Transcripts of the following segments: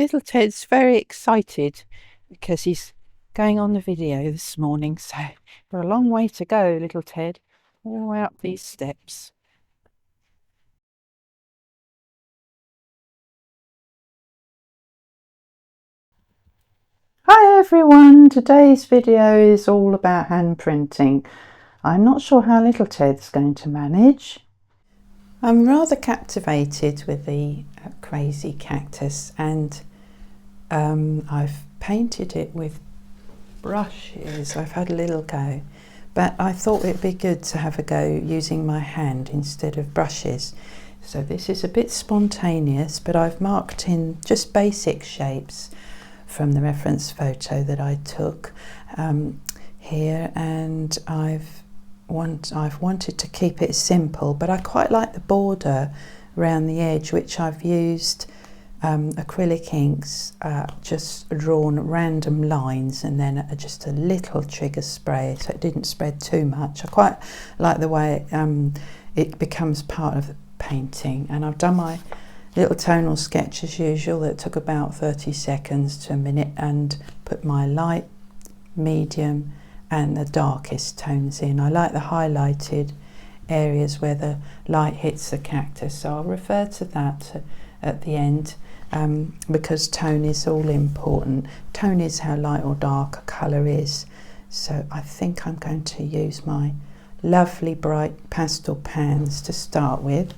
little Ted's very excited because he's going on the video this morning. So we're a long way to go, little Ted, all the way up these steps. Hi everyone, today's video is all about hand printing. I'm not sure how little Ted's going to manage. I'm rather captivated with the crazy cactus, and I've painted it with brushes. I've had a little go, but I thought it'd be good to have a go using my hand instead of brushes. So this is a bit spontaneous, but I've marked in just basic shapes from the reference photo that I took here, and I've wanted to keep it simple, but I quite like the border around the edge, which I've used acrylic inks, just drawn random lines and then just a little trigger spray so it didn't spread too much. I quite like the way it becomes part of the painting, and I've done my little tonal sketch as usual that took about 30 seconds to a minute, and put my light, medium and the darkest tones in. I like the highlighted areas where the light hits the cactus, so I'll refer to that at the end, because tone is all important. Tone is how light or dark a colour is. So I think I'm going to use my lovely bright pastel pans to start with.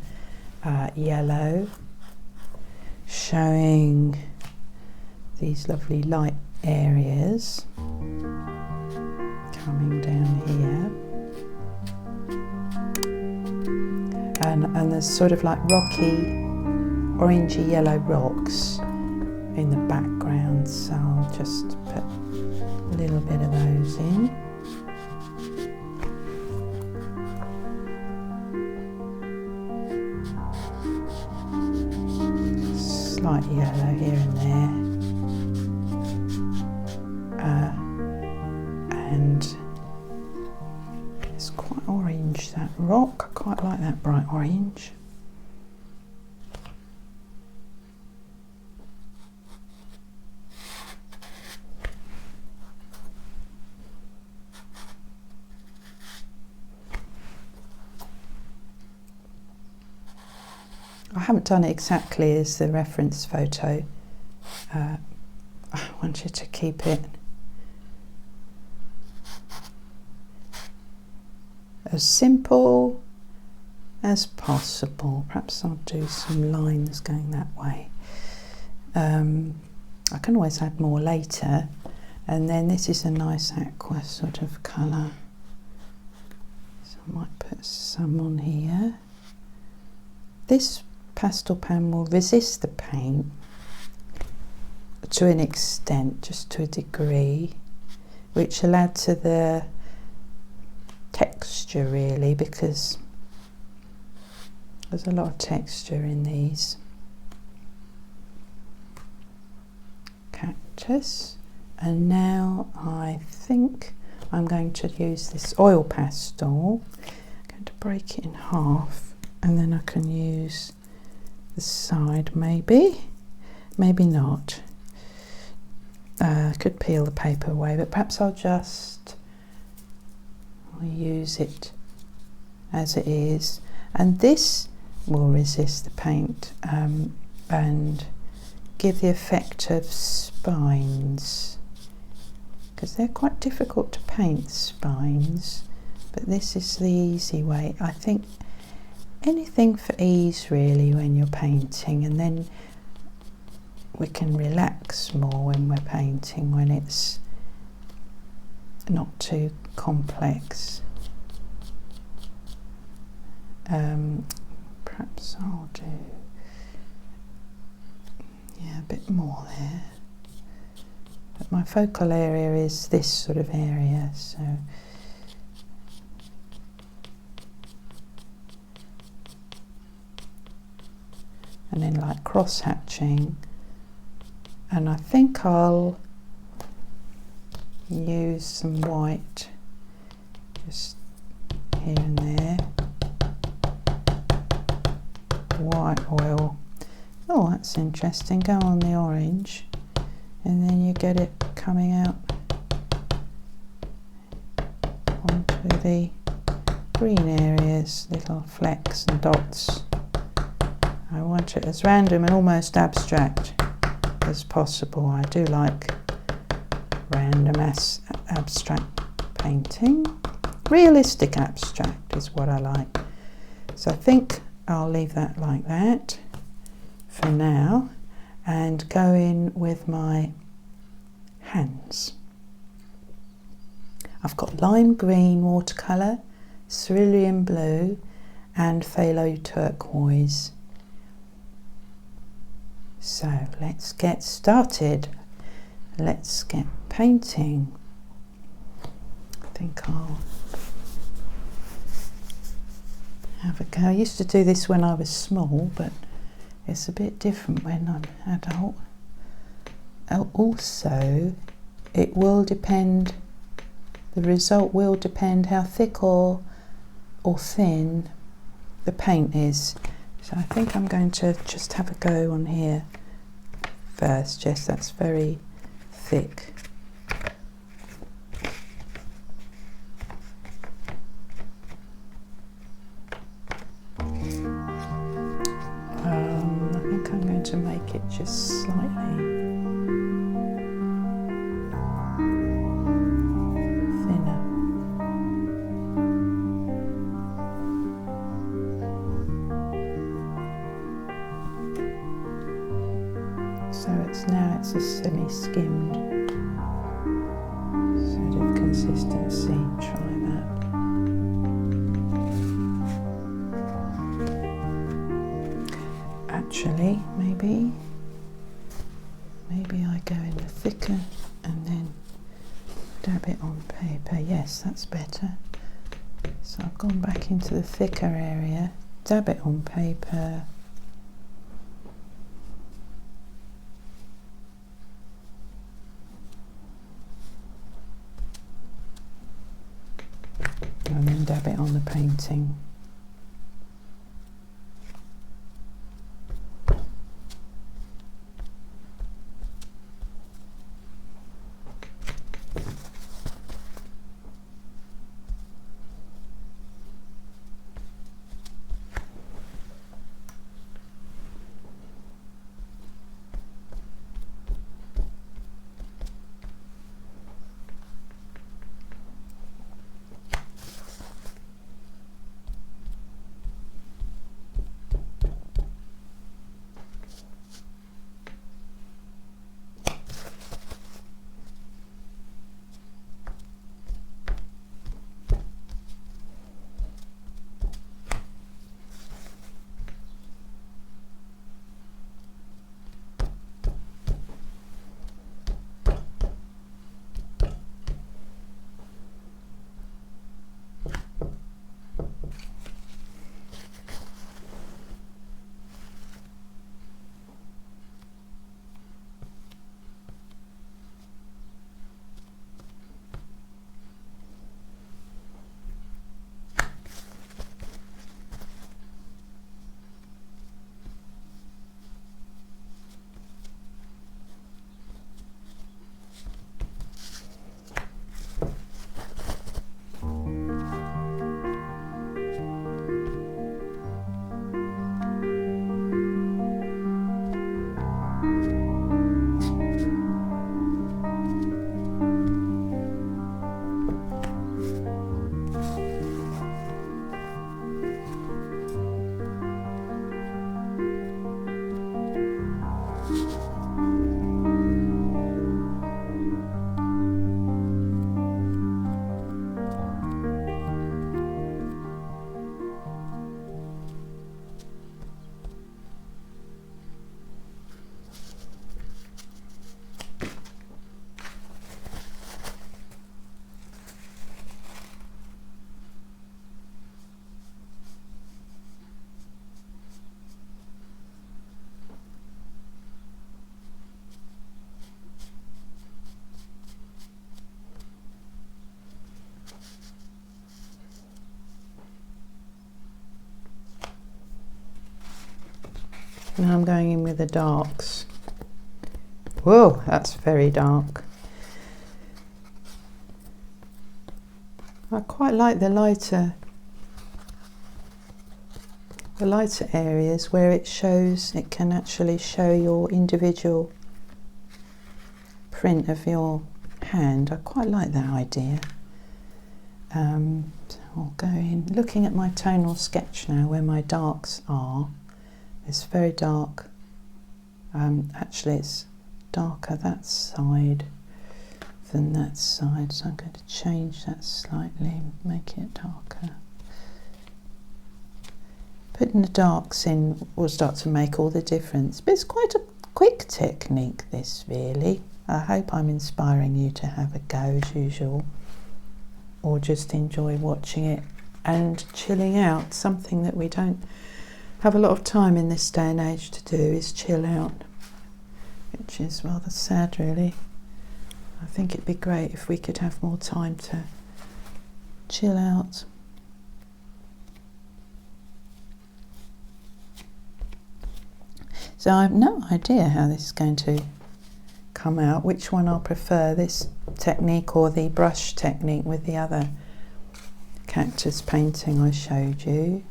Yellow, showing these lovely light areas coming down here, and there's sort of like rocky orangey yellow rocks in the background, so I'll just put a little bit of those in. Slight yellow here and there, and it's quite orange, that rock. I quite like that bright orange. I haven't done it exactly as the reference photo. I wanted to keep it as simple as possible. Perhaps I'll do some lines going that way. I can always add more later. And then this is a nice aqua sort of colour, so I might put some on here. This pastel pan will resist the paint to an extent, just to a degree, which will add to the texture really, because there's a lot of texture in these. Cactus. And now I think I'm going to use this oil pastel. I'm going to break it in half, and then I can use the side, maybe not. I could peel the paper away, but perhaps I'll use it as it is, and this will resist the paint and give the effect of spines, because they're quite difficult to paint, spines, but this is the easy way. I think anything for ease really when you're painting, and then we can relax more when we're painting, when it's not too complex. Perhaps I'll do a bit more there, but my focal area is this sort of area, so and then like cross hatching, and I think I'll use some white just here and there, white oil, Oh, that's interesting. Go on the orange and then you get it coming out onto the green areas, little flecks and dots. I want it as random and almost abstract as possible. I do like random abstract painting. Realistic abstract is what I like. So I think I'll leave that like that for now and go in with my hands. I've got lime green watercolour, cerulean blue and phthalo turquoise. So let's get started. Let's get painting. I think I'll have a go. I used to do this when I was small, but it's a bit different when I'm adult. Also, it will depend, the result will depend how thick or thin the paint is. So I think I'm going to just have a go on here first. Yes, that's very thick. I think I'm going to make it just slightly thinner. So it's a semi-skimmed sort of consistency. Try that. Actually, maybe I go in the thicker and then dab it on paper. Yes, that's better. So I've gone back into the thicker area, dab it on paper. And then dab it on the painting. Now I'm going in with the darks. Whoa, that's very dark. I quite like the lighter areas where it can actually show your individual print of your hand. I quite like that idea. So I'll go in, looking at my tonal sketch now where my darks are. It's very dark. Actually it's darker that side than that side, so I'm going to change that slightly, make it darker. Putting the darks in will start to make all the difference, but it's quite a quick technique this, really. I hope I'm inspiring you to have a go as usual, or just enjoy watching it and chilling out. Something that we don't have a lot of time in this day and age to do is chill out, which is rather sad, really. I think it'd be great if we could have more time to chill out. So I have no idea how this is going to come out, which one I'll prefer, this technique or the brush technique with the other cactus painting I showed you.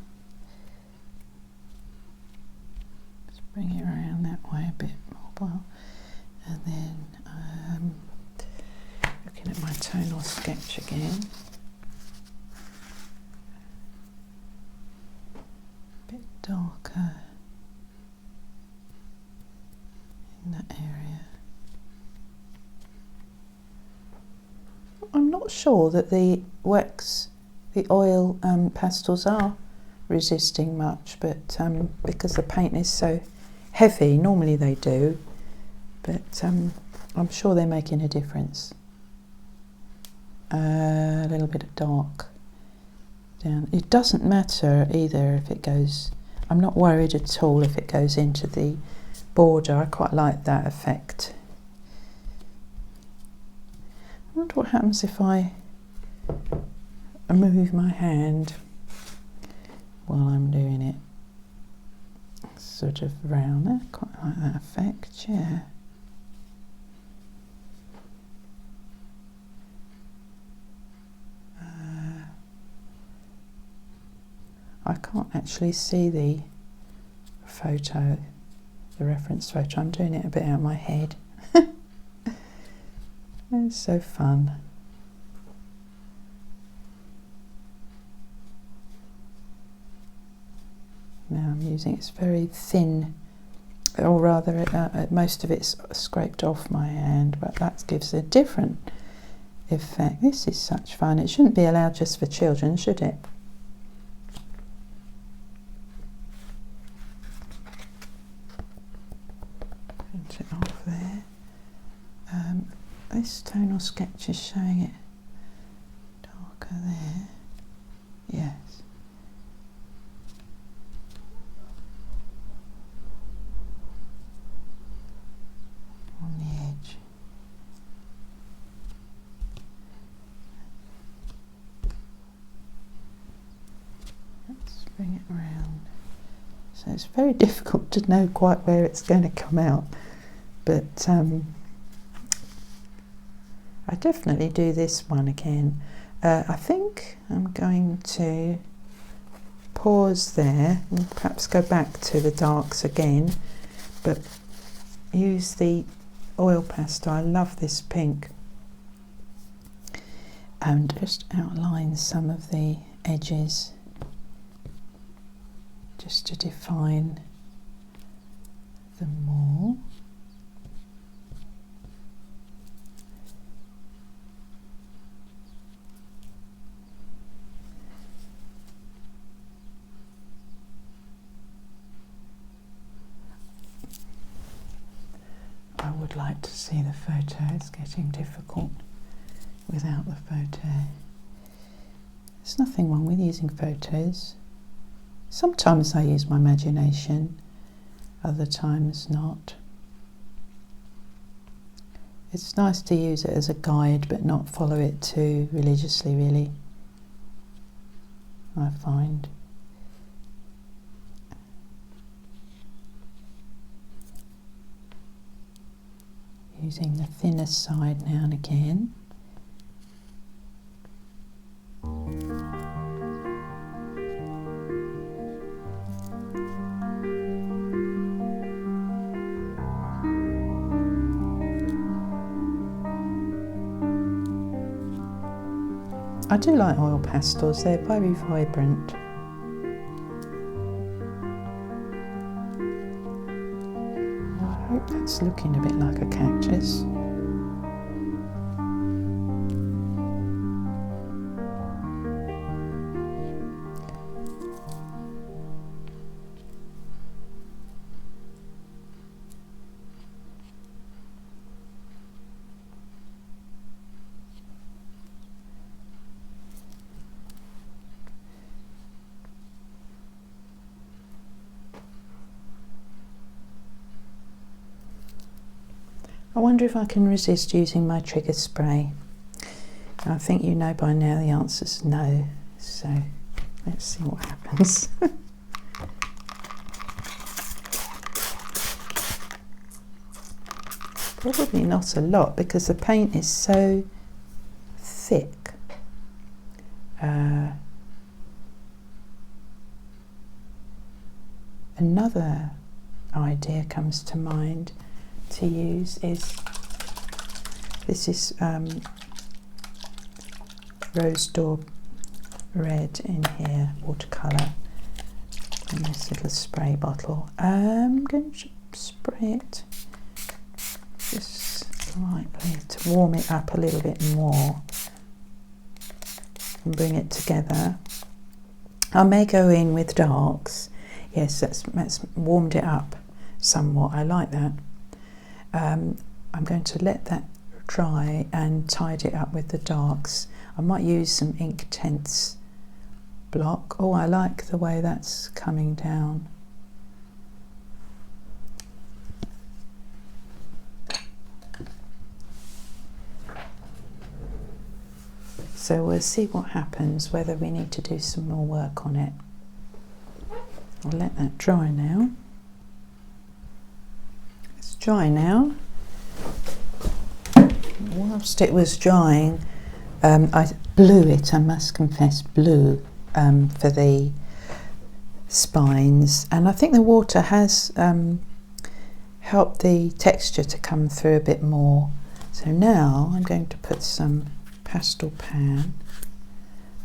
Let's bring it around that way a bit more. And then looking at my tonal sketch again. A bit darker in that area. I'm not sure that the oil pastels are resisting much, but because the paint is so heavy, normally they do, but I'm sure they're making a difference. A little bit of dark down. It doesn't matter either if it goes, I'm not worried at all if it goes into the border. I quite like that effect. I wonder what happens if I move my hand while I'm doing it, sort of round there. Quite like that effect, yeah. I can't actually see the photo, the reference photo. I'm doing it a bit out of my head. It's so fun. Now I'm using, it's very thin, or rather most of it's scraped off my hand, but that gives a different effect. This is such fun. It shouldn't be allowed just for children, should it? Print it off there. This tonal sketch is showing it darker there. Yes. On the edge. Let's bring it around. So it's very difficult to know quite where it's going to come out, but I definitely do this one again. I think I'm going to pause there and perhaps go back to the darks again, but use the oil pastel. I love this pink, and just outline some of the edges just to define them more. I would like to see the photo. It's getting difficult without the photo. There's nothing wrong with using photos. Sometimes I use my imagination, other times not. It's nice to use it as a guide but not follow it too religiously, really, I find. using the thinner side now and again. I do like oil pastels, they're very vibrant. I hope that's looking a bit like a cactus. I wonder if I can resist using my trigger spray. I think you know by now the answer is no, so let's see what happens. Probably not a lot because the paint is so thick. Another idea comes to mind to use is, this is Rose D'Or Red in here, watercolour, in this little spray bottle. I'm going to spray it just slightly to warm it up a little bit more and bring it together. I may go in with darks. Yes, that's warmed it up somewhat. I like that. I'm going to let that dry and tidy it up with the darks. I might use some Inktense block. Oh, I like the way that's coming down. So we'll see what happens, whether we need to do some more work on it. I'll let that dry now. It's dry now. Whilst it was drying, I blew it, I must confess, blew for the spines, and I think the water has helped the texture to come through a bit more. So now I'm going to put some pastel pan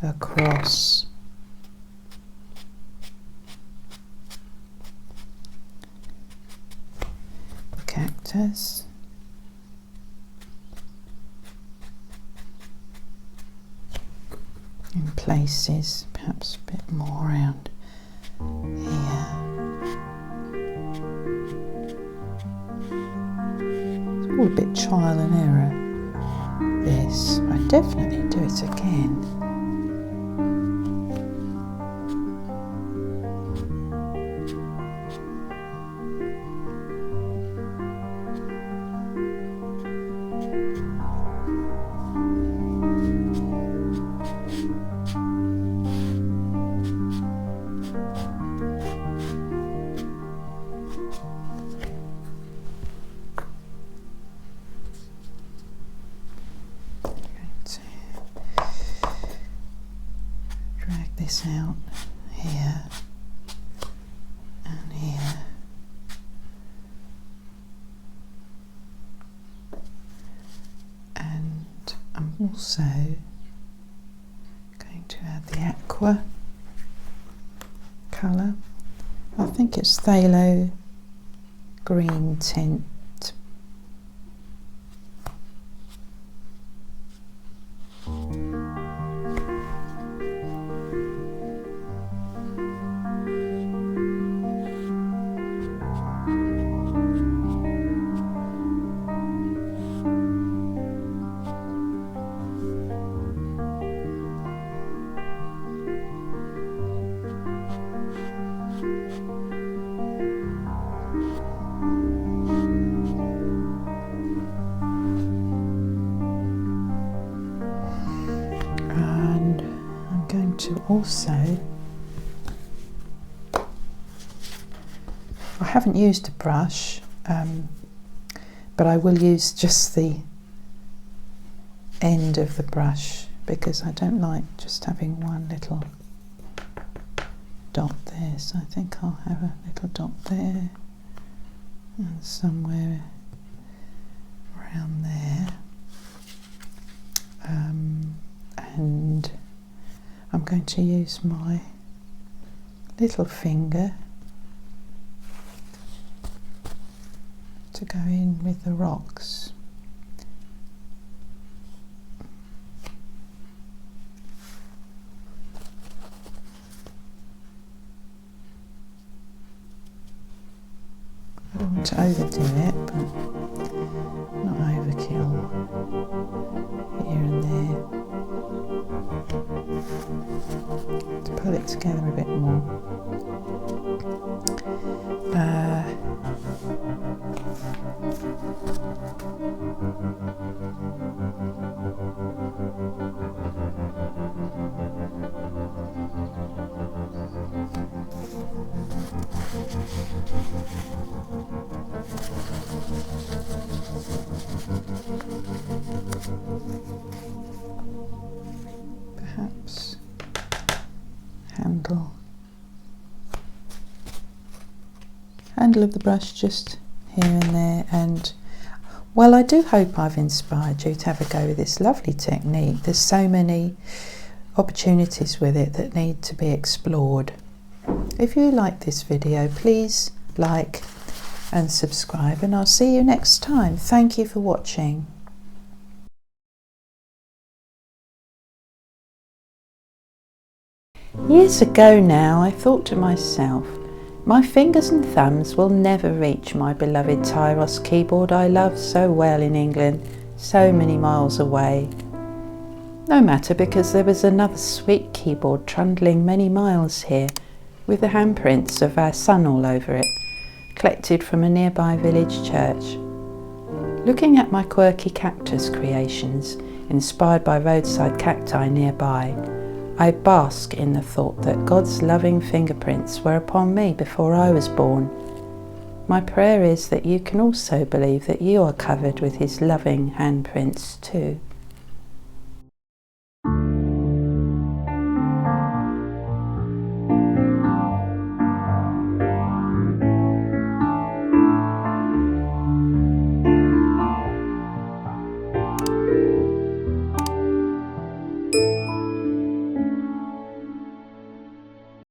across the cactus. In places, perhaps a bit more around here. It's all a bit trial and error, this. I'd definitely do it again. This out here and here, and I'm also going to add the aqua colour. I think it's Pthalo green tint. To also, I haven't used a brush, but I will use just the end of the brush because I don't like just having one little dot there, so I think I'll have a little dot there and somewhere around there, and I'm going to use my little finger to go in with the rocks. I don't want to overdo it, but not overkill here and there. To pull it together a bit more. Perhaps handle of the brush just here and there, and well, I do hope I've inspired you to have a go with this lovely technique. There's so many opportunities with it that need to be explored. If you like this video, please like and subscribe, and I'll see you next time. Thank you for watching. Years ago now, I thought to myself, my fingers and thumbs will never reach my beloved Tyros keyboard I love so well in England, so many miles away. No matter, because there was another sweet keyboard trundling many miles here, with the handprints of our son all over it, collected from a nearby village church. Looking at my quirky cactus creations, inspired by roadside cacti nearby, I bask in the thought that God's loving fingerprints were upon me before I was born. My prayer is that you can also believe that you are covered with His loving handprints too.